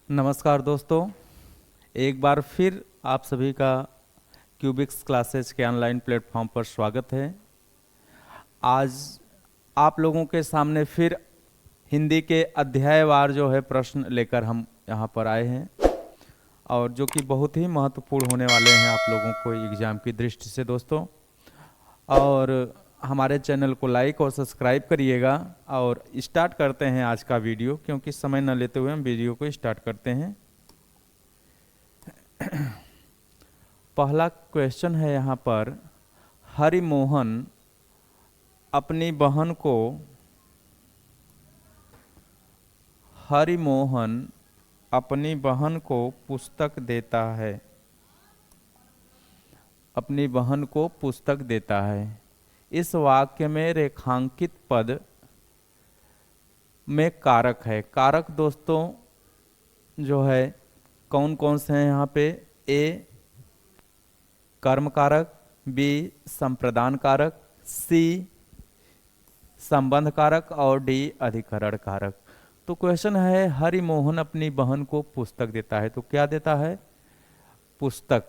नमस्कार दोस्तों, एक बार फिर आप सभी का क्यूबिक्स क्लासेस के ऑनलाइन प्लेटफॉर्म पर स्वागत है। आज आप लोगों के सामने फिर हिंदी के अध्यायवार जो है प्रश्न लेकर हम यहाँ पर आए हैं और जो कि बहुत ही महत्वपूर्ण होने वाले हैं आप लोगों को एग्ज़ाम की दृष्टि से दोस्तों। और हमारे चैनल को लाइक और सब्सक्राइब करिएगा और स्टार्ट करते हैं आज का वीडियो, क्योंकि समय न लेते हुए हम वीडियो को स्टार्ट करते हैं। पहला क्वेश्चन है यहाँ पर, हरिमोहन अपनी बहन को पुस्तक देता है। अपनी बहन को पुस्तक देता है। इस वाक्य में रेखांकित पद में कारक है। कारक दोस्तों जो है कौन कौन से हैं यहाँ पे? ए कर्म कारक, बी संप्रदान कारक, सी संबंध कारक और डी अधिकरण कारक। तो क्वेश्चन है, हरिमोहन अपनी बहन को पुस्तक देता है। तो क्या देता है? पुस्तक।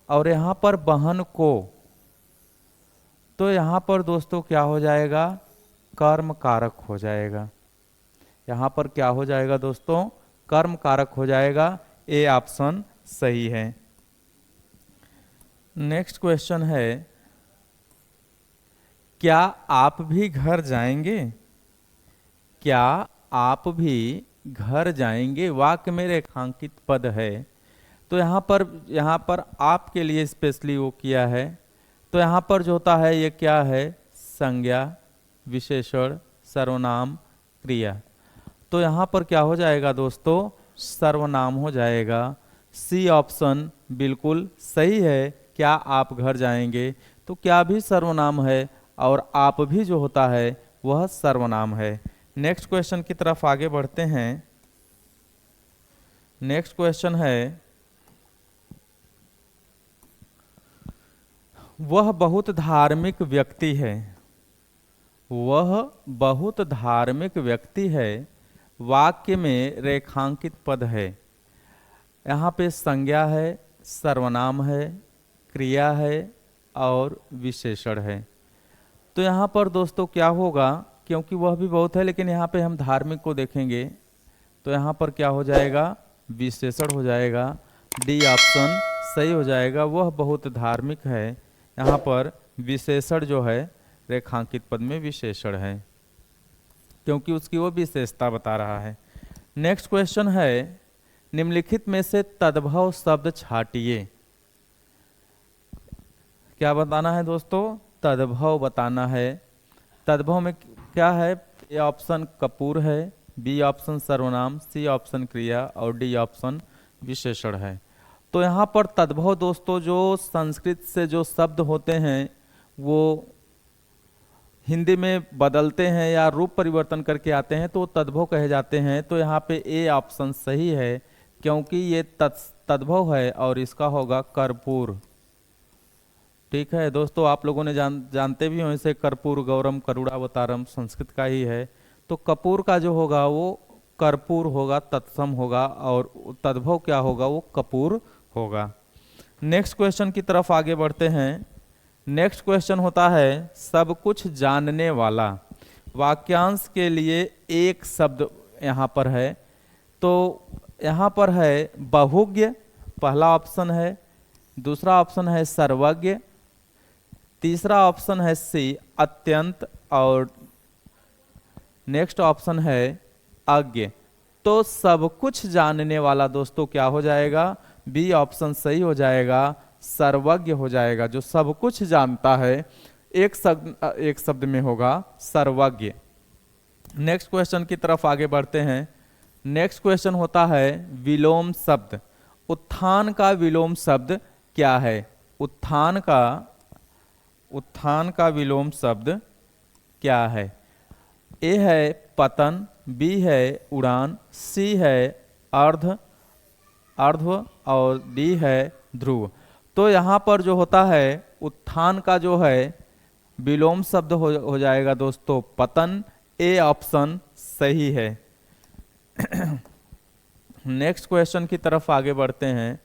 और यहाँ पर बहन को, तो यहाँ पर दोस्तों क्या हो जाएगा? कर्म कारक हो जाएगा। यहाँ पर क्या हो जाएगा दोस्तों? कर्म कारक हो जाएगा। ए ऑप्शन सही है। नेक्स्ट क्वेश्चन है, क्या आप भी घर जाएंगे? क्या आप भी घर जाएंगे? वाक्य में रेखांकित पद है। तो यहाँ पर आपके लिए स्पेशली वो किया है। तो यहाँ पर जो होता है ये क्या है? संज्ञा, विशेषण, सर्वनाम, क्रिया। तो यहाँ पर क्या हो जाएगा दोस्तों? सर्वनाम हो जाएगा। सी ऑप्शन बिल्कुल सही है। क्या आप घर जाएंगे? तो क्या भी सर्वनाम है और आप भी जो होता है वह सर्वनाम है। नेक्स्ट क्वेश्चन की तरफ आगे बढ़ते हैं। नेक्स्ट क्वेश्चन है, वह बहुत धार्मिक व्यक्ति है। वह बहुत धार्मिक व्यक्ति है। वाक्य में रेखांकित पद है। यहाँ पे संज्ञा है, सर्वनाम है, क्रिया है और विशेषण है। तो यहाँ पर दोस्तों क्या होगा? क्योंकि वह भी बहुत है लेकिन यहाँ पे हम धार्मिक को देखेंगे तो यहाँ पर क्या हो जाएगा? विशेषण हो जाएगा। डी ऑप्शन सही हो जाएगा। वह बहुत धार्मिक है। यहाँ पर विशेषण जो है रेखांकित पद में विशेषण है, क्योंकि उसकी वो विशेषता बता रहा है। नेक्स्ट क्वेश्चन है, निम्नलिखित में से तद्भव शब्द छांटिए। क्या बताना है दोस्तों? तद्भव बताना है। तद्भव में क्या है? ए ऑप्शन कपूर है, बी ऑप्शन सर्वनाम, सी ऑप्शन क्रिया और डी ऑप्शन विशेषण है। तो यहाँ पर तद्भव दोस्तों जो संस्कृत से जो शब्द होते हैं वो हिंदी में बदलते हैं या रूप परिवर्तन करके आते हैं तो तद्भव कहे जाते हैं। तो यहाँ पे ए ऑप्शन सही है, क्योंकि ये तद्भव है और इसका होगा कर्पूर। ठीक है दोस्तों, आप लोगों ने जानते भी हो इसे, कर्पूर गौरम करुणावतारम संस्कृत का ही है। तो कपूर का जो होगा वो कर्पूर होगा, तत्सम होगा, और तद्भव क्या होगा? वो कपूर होगा। नेक्स्ट क्वेश्चन की तरफ आगे बढ़ते हैं। नेक्स्ट क्वेश्चन होता है, सब कुछ जानने वाला। वाक्यांश के लिए एक शब्द यहाँ पर है। तो यहाँ पर है बहुज्ञ, पहला ऑप्शन है। दूसरा ऑप्शन है सर्वज्ञ। तीसरा ऑप्शन है सी अत्यंत और नेक्स्ट ऑप्शन है अज्ञ। तो सब कुछ जानने वाला दोस्तों क्या हो जाएगा? बी ऑप्शन सही हो जाएगा, सर्वज्ञ हो जाएगा। जो सब कुछ जानता है एक शब्द में होगा सर्वज्ञ। नेक्स्ट क्वेश्चन की तरफ आगे बढ़ते हैं। नेक्स्ट क्वेश्चन होता है विलोम शब्द। उत्थान का विलोम शब्द क्या है? उत्थान का विलोम शब्द क्या है? ए है पतन, बी है उड़ान, सी है अर्ध और डी है ध्रुव। तो यहाँ पर जो होता है उत्थान का जो है विलोम शब्द हो जाएगा दोस्तों पतन। ए ऑप्शन सही है। नेक्स्ट क्वेश्चन की तरफ आगे बढ़ते हैं।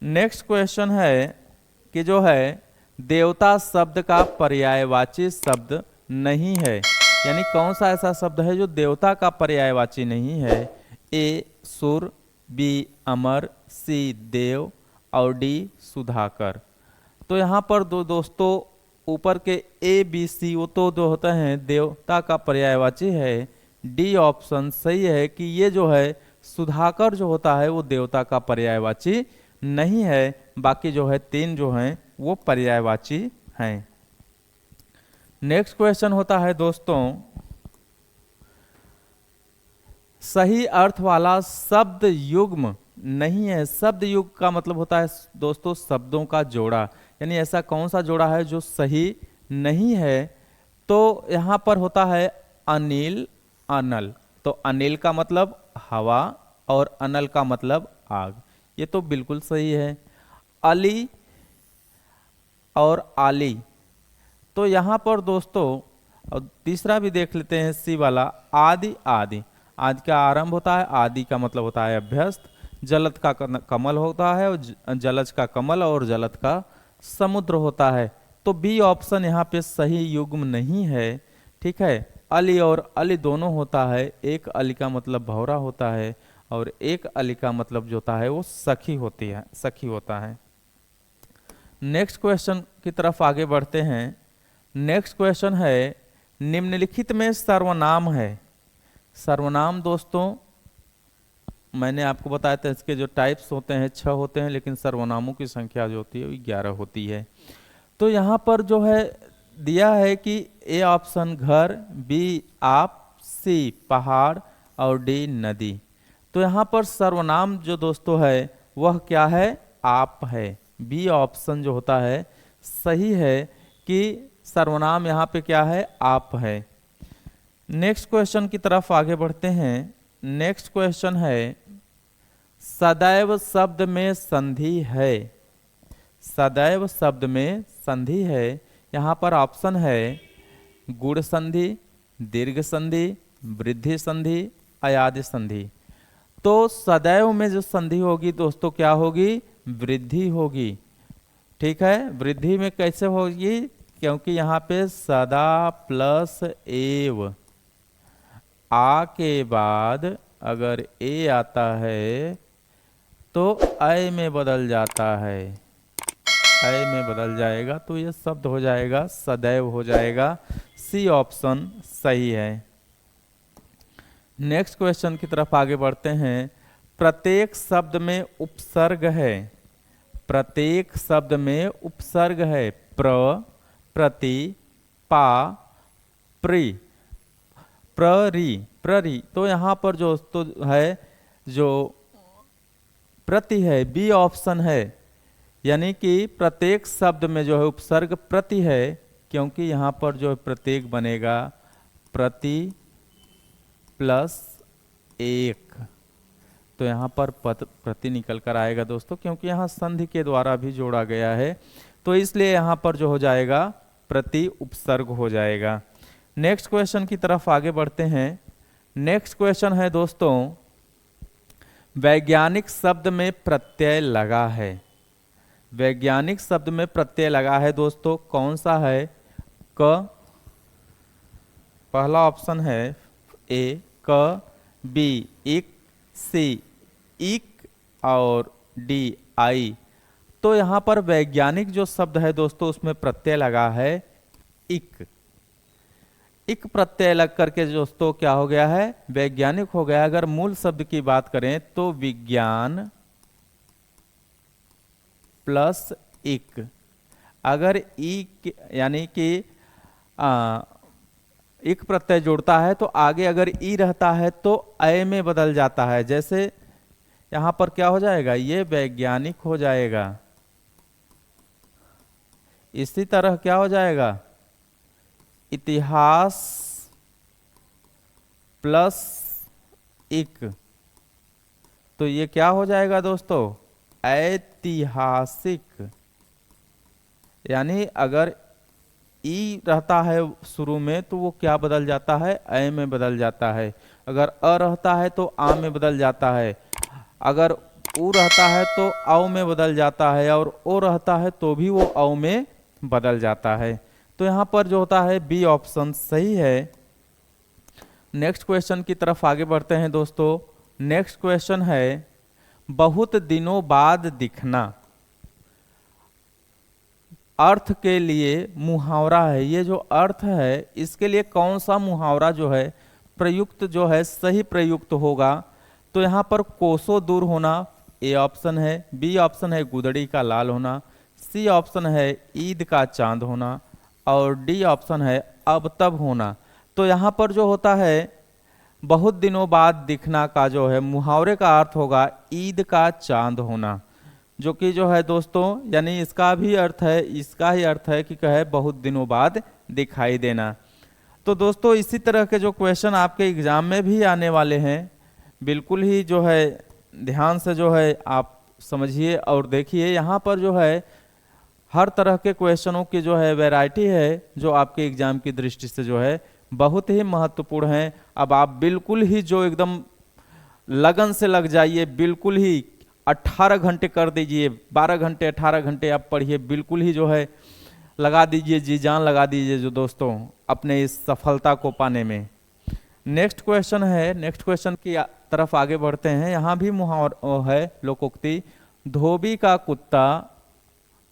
नेक्स्ट क्वेश्चन है कि जो है देवता शब्द का पर्यायवाची शब्द नहीं है, यानी कौन सा ऐसा शब्द है जो देवता का पर्यायवाची नहीं है। ए सुर, बी अमर, सी देव और डी सुधाकर। तो यहाँ पर दोस्तों ऊपर के ए बी सी वो तो जो होते हैं देवता का पर्यायवाची है। डी ऑप्शन सही है कि ये जो है सुधाकर जो होता है वो देवता का पर्यायवाची नहीं है। बाकी जो है तीन जो हैं वो पर्यायवाची हैं। नेक्स्ट क्वेश्चन होता है दोस्तों, सही अर्थ वाला शब्द युग्म नहीं है। शब्द युग्म का मतलब होता है दोस्तों शब्दों का जोड़ा, यानी ऐसा कौन सा जोड़ा है जो सही नहीं है। तो यहाँ पर होता है अनिल अनल। तो अनिल का मतलब हवा और अनल का मतलब आग, ये तो बिल्कुल सही है। अली और आली, तो यहाँ पर दोस्तों और तीसरा भी देख लेते हैं सी वाला, आदि आदि। आदि का आरंभ होता है, आदि का मतलब होता है अभ्यस्त। जलद का कमल होता है और जलज का कमल और जलद का समुद्र होता है। तो बी ऑप्शन यहाँ पे सही युग्म नहीं है। ठीक है, अली और अली दोनों होता है। एक अली का मतलब भौरा होता है और एक अली का मतलब जो होता है वो सखी होती है, सखी होता है। नेक्स्ट क्वेश्चन की तरफ आगे बढ़ते हैं। नेक्स्ट क्वेश्चन है निम्नलिखित में सर्वनाम है। सर्वनाम दोस्तों मैंने आपको बताया था इसके जो टाइप्स होते हैं 6 होते हैं, लेकिन सर्वनामों की संख्या जो होती है वो 11 होती है। तो यहाँ पर जो है दिया है कि ए ऑप्शन घर, बी आप, सी पहाड़ और डी नदी। तो यहाँ पर सर्वनाम जो दोस्तों है वह क्या है, आप है। बी ऑप्शन जो होता है सही है कि सर्वनाम यहाँ पे क्या है, आप है। नेक्स्ट क्वेश्चन की तरफ आगे बढ़ते हैं। नेक्स्ट क्वेश्चन है सदैव शब्द में संधि है। सदैव शब्द में संधि है। यहाँ पर ऑप्शन है गुण संधि, दीर्घ संधि, वृद्धि संधि, अयादि संधि। तो सदैव में जो संधि होगी दोस्तों क्या होगी, वृद्धि होगी। ठीक है, वृद्धि में कैसे होगी, क्योंकि यहाँ पे सदा प्लस एव, आ के बाद अगर ए आता है तो अय में बदल जाता है, अय में बदल जाएगा तो ये शब्द हो जाएगा सदैव हो जाएगा। सी ऑप्शन सही है। नेक्स्ट क्वेश्चन की तरफ आगे बढ़ते हैं। प्रत्येक शब्द में उपसर्ग है। प्रत्येक शब्द में उपसर्ग है। प्र, प्रति, पा, प्री, प्ररी, प्ररी। तो यहाँ पर जो तो है जो प्रति है बी ऑप्शन है, यानी कि प्रत्येक शब्द में जो है उपसर्ग प्रति है, क्योंकि यहाँ पर जो प्रत्येक बनेगा प्रति प्लस एक। तो यहाँ पर प्रति निकल कर आएगा दोस्तों, क्योंकि यहाँ संधि के द्वारा भी जोड़ा गया है। तो इसलिए यहाँ पर जो हो जाएगा प्रति उपसर्ग हो जाएगा। नेक्स्ट क्वेश्चन की तरफ आगे बढ़ते हैं। नेक्स्ट क्वेश्चन है दोस्तों वैज्ञानिक शब्द में प्रत्यय लगा है। वैज्ञानिक शब्द में प्रत्यय लगा है दोस्तों, कौन सा है, क, पहला ऑप्शन है ए क, बी इक, सी इक और डी आई। तो यहाँ पर वैज्ञानिक जो शब्द है दोस्तों उसमें प्रत्यय लगा है इक। इक प्रत्यय लग करके दोस्तों क्या हो गया है, वैज्ञानिक हो गया। अगर मूल शब्द की बात करें तो विज्ञान प्लस इक। अगर इक यानी कि इक प्रत्यय जोड़ता है तो आगे अगर ई रहता है तो अय में बदल जाता है। जैसे यहां पर क्या हो जाएगा, ये वैज्ञानिक हो जाएगा। इसी तरह क्या हो जाएगा, इतिहास प्लस इक। तो ये क्या हो जाएगा दोस्तों, ऐतिहासिक। यानी अगर ई रहता है शुरू में तो वो क्या बदल जाता है, अय में बदल जाता है। अगर अ रहता है तो आ में बदल जाता है। अगर उ रहता है तो औ में बदल जाता है, और ओ रहता है तो भी वो औ में बदल जाता है। तो यहाँ पर जो होता है बी ऑप्शन सही है। नेक्स्ट क्वेश्चन की तरफ आगे बढ़ते हैं दोस्तों। नेक्स्ट क्वेश्चन है बहुत दिनों बाद दिखना। अर्थ के लिए मुहावरा है। ये जो अर्थ है इसके लिए कौन सा मुहावरा जो है प्रयुक्त जो है सही प्रयुक्त होगा? तो यहाँ पर कोसों दूर होना ए ऑप्शन है, बी ऑप्शन है गुदड़ी का लाल होना, सी ऑप्शन है ईद का चांद होना, और डी ऑप्शन है अब तब होना। तो यहाँ पर जो होता है बहुत दिनों बाद दिखना का जो है मुहावरे का अर्थ होगा ईद का चांद होना, जो कि जो है दोस्तों यानी इसका भी अर्थ है, इसका ही अर्थ है कि कहे बहुत दिनों बाद दिखाई देना। तो दोस्तों इसी तरह के जो क्वेश्चन आपके एग्जाम में भी आने वाले हैं, बिल्कुल ही जो है ध्यान से जो है आप समझिए और देखिए। यहाँ पर जो है हर तरह के क्वेश्चनों की जो है वैरायटी है जो आपके एग्जाम की दृष्टि से जो है बहुत ही महत्वपूर्ण है। अब आप बिल्कुल ही जो एकदम लगन से लग जाइए, बिल्कुल ही 18 घंटे कर दीजिए, 12 घंटे 18 घंटे आप पढ़िए, बिल्कुल ही जो है लगा दीजिए, जी जान लगा दीजिए जो दोस्तों अपने इस सफलता को पाने में। नेक्स्ट क्वेश्चन है, नेक्स्ट क्वेश्चन की तरफ आगे बढ़ते हैं। यहाँ भी मुहावरा है लोकोक्ति, धोबी का कुत्ता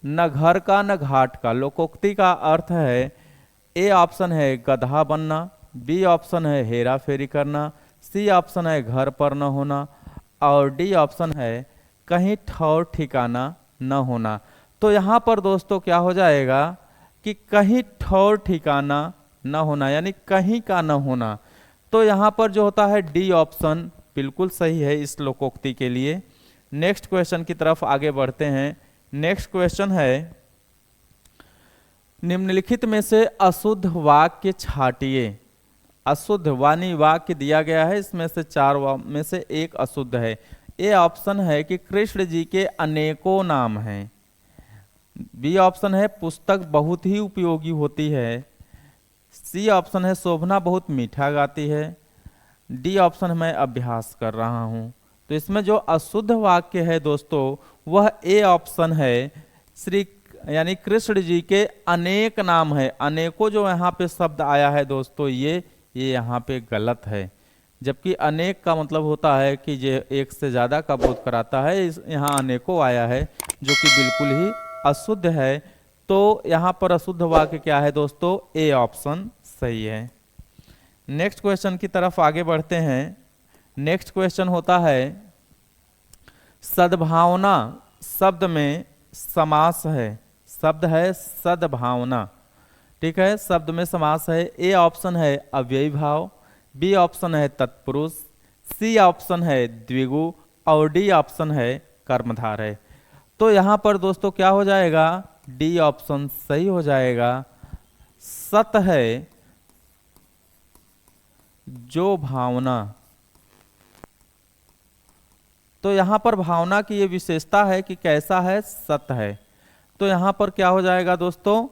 न घर का न घाट का। लोकोक्ति का अर्थ है ए ऑप्शन है गधा बनना, बी ऑप्शन है हेरा फेरी करना, सी ऑप्शन है घर पर न होना, और डी ऑप्शन है कहीं ठौर ठिकाना न होना। तो यहाँ पर दोस्तों क्या हो जाएगा कि कहीं ठौर ठिकाना न होना यानी कहीं का न होना। तो यहाँ पर जो होता है डी ऑप्शन बिल्कुल सही है इस लोकोक्ति के लिए। नेक्स्ट क्वेश्चन की तरफ आगे बढ़ते हैं। नेक्स्ट क्वेश्चन है निम्नलिखित में से अशुद्ध वाक्य छाटिए। अशुद्ध वाणी वाक्य दिया गया है, इसमें से चार में से एक अशुद्ध है। ए ऑप्शन है कि कृष्ण जी के अनेकों नाम हैं, बी ऑप्शन है पुस्तक बहुत ही उपयोगी होती है, सी ऑप्शन है शोभना बहुत मीठा गाती है, डी ऑप्शन मैं अभ्यास कर रहा हूं। तो इसमें जो अशुद्ध वाक्य है दोस्तों वह ए ऑप्शन है, श्री यानी कृष्ण जी के अनेक नाम है। अनेकों जो यहाँ पे शब्द आया है दोस्तों ये यहाँ पे गलत है, जबकि अनेक का मतलब होता है कि ये एक से ज्यादा का बोध कराता है। यहाँ अनेकों आया है जो कि बिल्कुल ही अशुद्ध है। तो यहाँ पर अशुद्ध वाक्य क्या है दोस्तों? ए ऑप्शन सही है। नेक्स्ट क्वेश्चन की तरफ आगे बढ़ते हैं। नेक्स्ट क्वेश्चन होता है सद्भावना शब्द में समास है। शब्द है सद्भावना, ठीक है, शब्द में समास है। ए ऑप्शन है अव्ययी भाव, बी ऑप्शन है तत्पुरुष, सी ऑप्शन है द्विगु, और डी ऑप्शन है कर्मधारय। तो यहां पर दोस्तों क्या हो जाएगा? डी ऑप्शन सही हो जाएगा। सत है जो भावना। तो यहां पर भावना की ये विशेषता है कि कैसा है? सत है। तो यहां पर क्या हो जाएगा दोस्तों?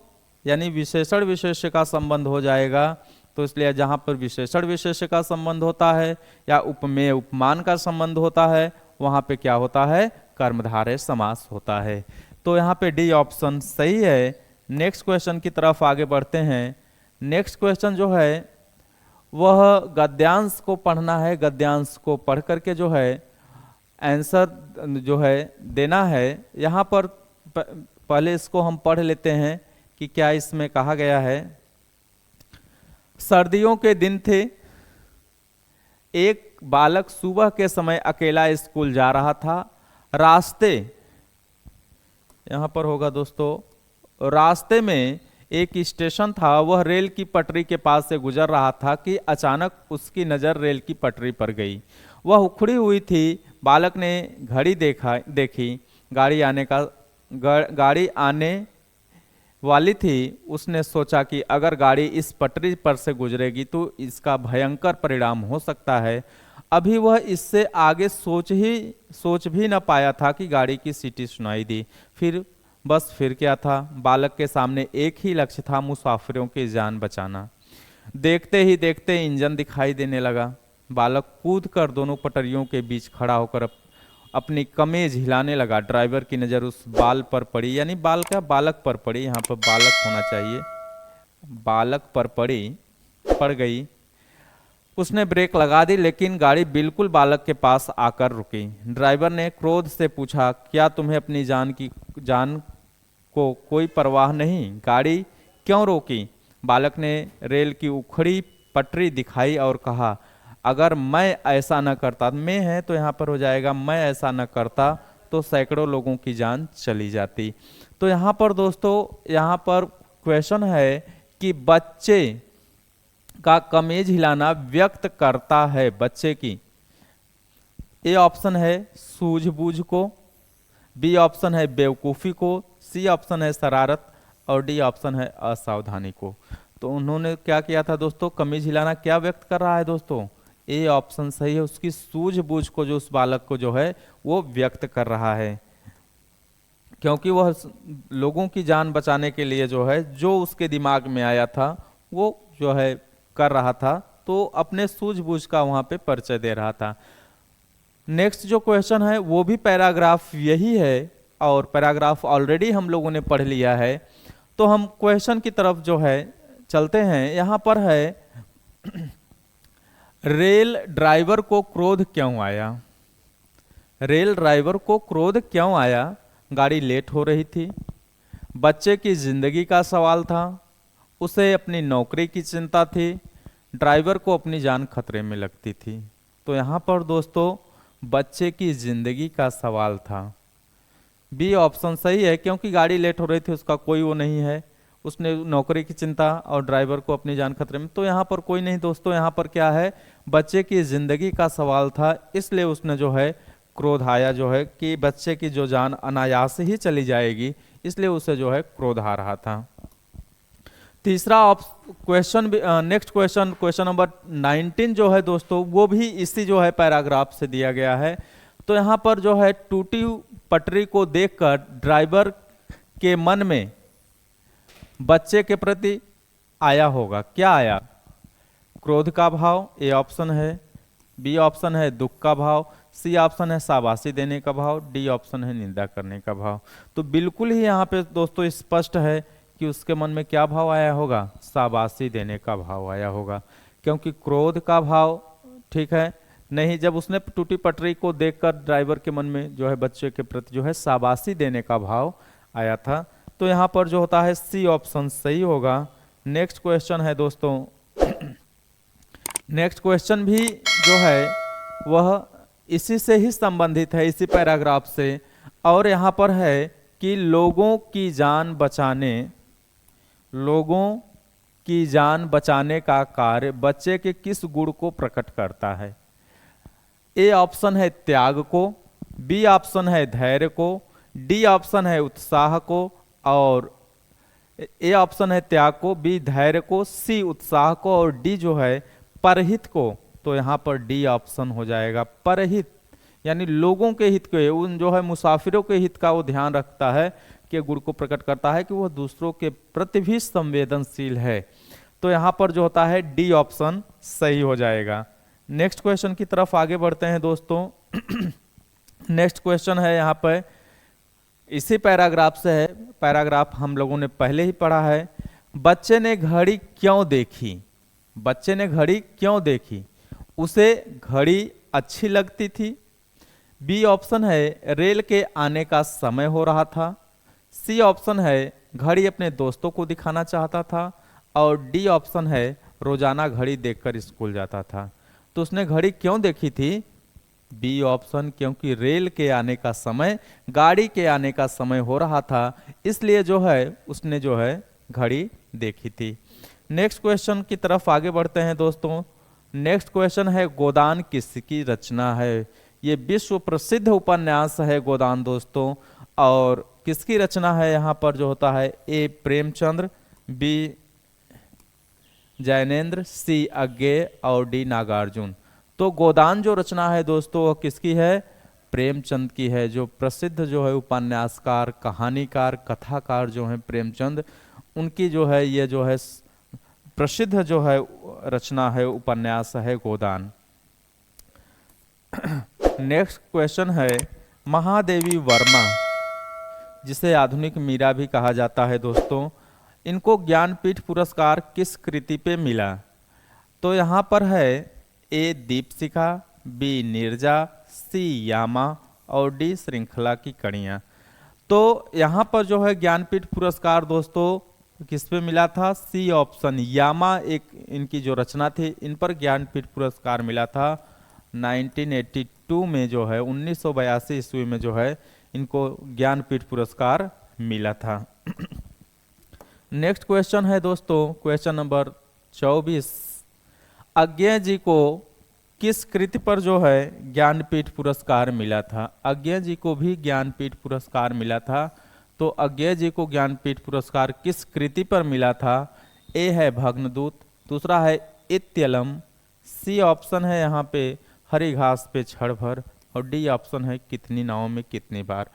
यानी विशेषण विशेष्य का संबंध हो जाएगा। तो इसलिए जहां पर विशेषण विशेष्य का संबंध होता है या उपमेय उपमान का संबंध होता है वहां पे क्या होता है? कर्मधारय समास होता है। तो यहाँ पे डी ऑप्शन सही है। नेक्स्ट क्वेश्चन की तरफ आगे बढ़ते हैं। नेक्स्ट क्वेश्चन जो है वह गद्यांश को पढ़ना है। गद्यांश को पढ़ करके जो है आंसर जो है देना है। यहाँ पर पहले इसको हम पढ़ लेते हैं कि क्या इसमें कहा गया है। सर्दियों के दिन थे, एक बालक सुबह के समय अकेला स्कूल जा रहा था। रास्ते, यहां पर होगा दोस्तों, रास्ते में एक स्टेशन था, वह रेल की पटरी के पास से गुजर रहा था कि अचानक उसकी नज़र रेल की पटरी पर गई। वह उखड़ी हुई थी। बालक ने घड़ी देखी, गाड़ी आने वाली थी। उसने सोचा कि अगर गाड़ी इस पटरी पर से गुजरेगी तो इसका भयंकर परिणाम हो सकता है। अभी वह इससे आगे सोच भी न पाया था कि गाड़ी की सीटी सुनाई दी। फिर क्या था? बालक के सामने एक ही लक्ष्य था, मुसाफिरों की जान बचाना। देखते ही देखते इंजन दिखाई देने लगा। बालक कूदकर दोनों पटरियों के बीच खड़ा होकर अपनी कमीज हिलाने लगा। ड्राइवर की नज़र उस बाल पर पड़ी, यानी बाल क्या, बालक पर पड़ी, यहाँ पर बालक होना चाहिए, बालक पर पड़ गई। उसने ब्रेक लगा दी, लेकिन गाड़ी बिल्कुल बालक के पास आकर रुकी। ड्राइवर ने क्रोध से पूछा, क्या तुम्हें अपनी जान को कोई परवाह नहीं? गाड़ी क्यों रोकी? बालक ने रेल की उखड़ी पटरी दिखाई और कहा, अगर मैं ऐसा न करता, मैं है तो यहाँ पर हो जाएगा, मैं ऐसा न करता तो सैकड़ों लोगों की जान चली जाती। तो यहाँ पर दोस्तों, यहाँ पर क्वेश्चन है कि बच्चे का कमीज हिलाना व्यक्त करता है बच्चे की, ए ऑप्शन है सूझबूझ को, बी ऑप्शन है बेवकूफ़ी को, सी ऑप्शन है शरारत और डी ऑप्शन है असावधानी को। तो उन्होंने क्या किया था दोस्तों, कमीज हिलाना क्या व्यक्त कर रहा है दोस्तों, ए ऑप्शन सही है, उसकी सूझबूझ को जो उस बालक को जो है वो व्यक्त कर रहा है, क्योंकि वह लोगों की जान बचाने के लिए जो है, जो उसके दिमाग में आया था वो जो है कर रहा था, तो अपने सूझबूझ का वहां पे परिचय दे रहा था। नेक्स्ट जो क्वेश्चन है वो भी पैराग्राफ यही है, और पैराग्राफ ऑलरेडी हम लोगों ने पढ़ लिया है। तो हम क्वेश्चन की तरफ जो है चलते हैं। यहां पर है रेल ड्राइवर को क्रोध क्यों आया? रेल ड्राइवर को क्रोध क्यों आया? गाड़ी लेट हो रही थी, बच्चे की जिंदगी का सवाल था, उसे अपनी नौकरी की चिंता थी, ड्राइवर को अपनी जान खतरे में लगती थी। तो यहाँ पर दोस्तों बच्चे की जिंदगी का सवाल था। बी ऑप्शन सही है, क्योंकि गाड़ी लेट हो रही थी, उसका कोई वो नहीं है, उसने नौकरी की चिंता और ड्राइवर को अपनी जान खतरे में, तो यहाँ पर कोई नहीं दोस्तों। यहाँ पर क्या है, बच्चे की जिंदगी का सवाल था, इसलिए उसने जो है क्रोध आया, जो है कि बच्चे की जो जान अनायास ही चली जाएगी, इसलिए उसे जो है क्रोध आ रहा था। तीसरा question, next question, question number 19 जो है दोस्तों, वो भी इसी जो है पैराग्राफ से दिया गया है। तो यहाँ पर जो है टूटी पटरी को देखकर ड्राइवर के मन में बच्चे के प्रति आया होगा, क्या आया? क्रोध का भाव, ए ऑप्शन है, बी ऑप्शन है दुख का भाव, सी ऑप्शन है शाबाशी देने का भाव, डी ऑप्शन है निंदा करने का भाव। तो बिल्कुल ही यहाँ पे दोस्तों स्पष्ट है कि उसके मन में क्या भाव आया होगा, शाबाशी देने का भाव आया होगा, क्योंकि क्रोध का भाव ठीक है नहीं, जब उसने टूटी पटरी को देखकर ड्राइवर के मन में जो है बच्चे के प्रति जो है शाबाशी देने का भाव आया था। तो यहाँ पर जो होता है सी ऑप्शन सही होगा। नेक्स्ट क्वेश्चन है दोस्तों, नेक्स्ट क्वेश्चन भी जो है वह इसी से ही संबंधित है, इसी पैराग्राफ से, और यहाँ पर है कि लोगों की जान बचाने का कार्य बच्चे के किस गुण को प्रकट करता है? ए ऑप्शन है त्याग को, बी ऑप्शन है धैर्य को, डी ऑप्शन है उत्साह को, और ए ऑप्शन है त्याग को, बी धैर्य को, सी उत्साह को, और डी जो है परहित को। तो यहाँ पर डी ऑप्शन हो जाएगा, परहित, यानी लोगों के हित के, उन जो है मुसाफिरों के हित का वो ध्यान रखता है, के गुण को प्रकट करता है कि वह दूसरों के प्रति भी संवेदनशील है। तो यहाँ पर जो होता है डी ऑप्शन सही हो जाएगा। नेक्स्ट क्वेश्चन की तरफ आगे बढ़ते हैं दोस्तों। नेक्स्ट क्वेश्चन है यहाँ पर इसी पैराग्राफ से है, पैराग्राफ हम लोगों ने पहले ही पढ़ा है। बच्चे ने घड़ी क्यों देखी? बच्चे ने घड़ी क्यों देखी? उसे घड़ी अच्छी लगती थी, बी ऑप्शन है रेल के आने का समय हो रहा था, सी ऑप्शन है घड़ी अपने दोस्तों को दिखाना चाहता था, और डी ऑप्शन है रोजाना घड़ी देखकर स्कूल जाता था। तो उसने घड़ी क्यों देखी थी? बी ऑप्शन, क्योंकि रेल के आने का समय, गाड़ी के आने का समय हो रहा था, इसलिए जो है उसने जो है घड़ी देखी थी। नेक्स्ट क्वेश्चन की तरफ आगे बढ़ते हैं दोस्तों। नेक्स्ट क्वेश्चन है गोदान किसकी रचना है? ये विश्व प्रसिद्ध उपन्यास है गोदान दोस्तों, और किसकी रचना है? यहाँ पर जो होता है ए प्रेमचंद्र, बी जैनेन्द्र, सी अज्ञेय और डी नागार्जुन। तो गोदान जो रचना है दोस्तों वो किसकी है? प्रेमचंद की है। जो प्रसिद्ध जो है उपन्यासकार, कहानीकार, कथाकार जो है प्रेमचंद, उनकी जो है ये जो है प्रसिद्ध जो है रचना है, उपन्यास है गोदान। नेक्स्ट क्वेश्चन है महादेवी वर्मा, जिसे आधुनिक मीरा भी कहा जाता है दोस्तों, इनको ज्ञानपीठ पुरस्कार किस कृति पे मिला? तो यहाँ पर है ए दीपशिखा, बी नीरजा, सी यामा और डी श्रृंखला की कड़ियाँ। तो यहाँ पर जो है ज्ञानपीठ पुरस्कार दोस्तों किस पे मिला था? सी ऑप्शन, यामा एक इनकी जो रचना थी, इन पर ज्ञानपीठ पुरस्कार मिला था 1982 में, जो है 1982 ईस्वी में जो है इनको ज्ञानपीठ पुरस्कार मिला था। नेक्स्ट क्वेश्चन है दोस्तों, क्वेश्चन नंबर 24। अज्ञेय जी को किस कृति पर जो है ज्ञानपीठ पुरस्कार मिला था? अज्ञेय जी को भी ज्ञानपीठ पुरस्कार मिला था। तो अज्ञेय जी को ज्ञानपीठ पुरस्कार किस कृति पर मिला था? ए है भग्नदूत, दूसरा है इत्यलम, सी ऑप्शन है यहाँ पे हरी घास पे क्षण भर, और डी ऑप्शन है कितनी नावों में कितनी बार।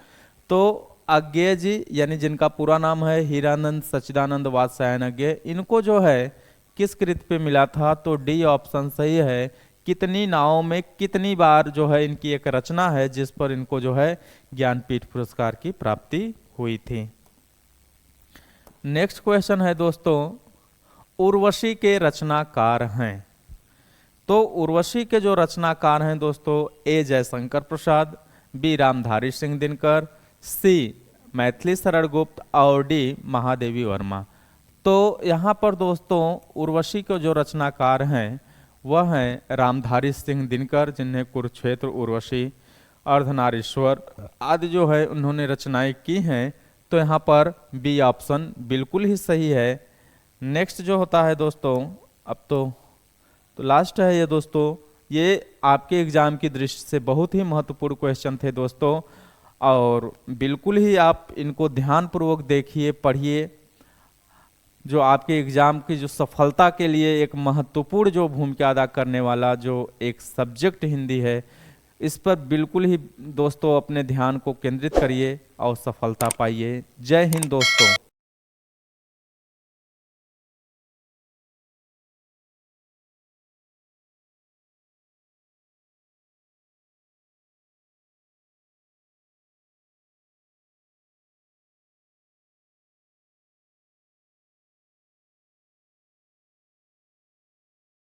तो अज्ञेय जी यानी जिनका पूरा नाम है हीरानंद सच्चिदानंद वात्स्यायन अज्ञेय, इनको जो है किस कृति पे मिला था? तो डी ऑप्शन सही है, कितनी नावों में कितनी बार जो है इनकी एक रचना है जिस पर इनको जो है ज्ञानपीठ पुरस्कार की प्राप्ति हुई थी। नेक्स्ट क्वेश्चन है दोस्तों, उर्वशी के रचनाकार हैं। तो उर्वशी के जो रचनाकार हैं दोस्तों, ए जयशंकर प्रसाद, बी रामधारी सिंह दिनकर, सी मैथिली शरण गुप्त और डी महादेवी वर्मा। तो यहाँ पर दोस्तों उर्वशी के जो रचनाकार हैं वह हैं रामधारी सिंह दिनकर, जिन्हें कुरुक्षेत्र, उर्वशी, अर्धनारीश्वर आदि जो है उन्होंने रचनाएं की हैं। तो यहाँ पर बी ऑप्शन बिल्कुल ही सही है। नेक्स्ट जो होता है दोस्तों, अब तो लास्ट है ये दोस्तों, ये आपके एग्जाम की दृष्टि से बहुत ही महत्वपूर्ण क्वेश्चन थे दोस्तों, और बिल्कुल ही आप इनको ध्यानपूर्वक देखिए, पढ़िए। जो आपके एग्जाम की जो सफलता के लिए एक महत्वपूर्ण जो भूमिका अदा करने वाला जो एक सब्जेक्ट हिंदी है, इस पर बिल्कुल ही दोस्तों अपने ध्यान को केंद्रित करिए और सफलता पाइए। जय हिंद दोस्तों।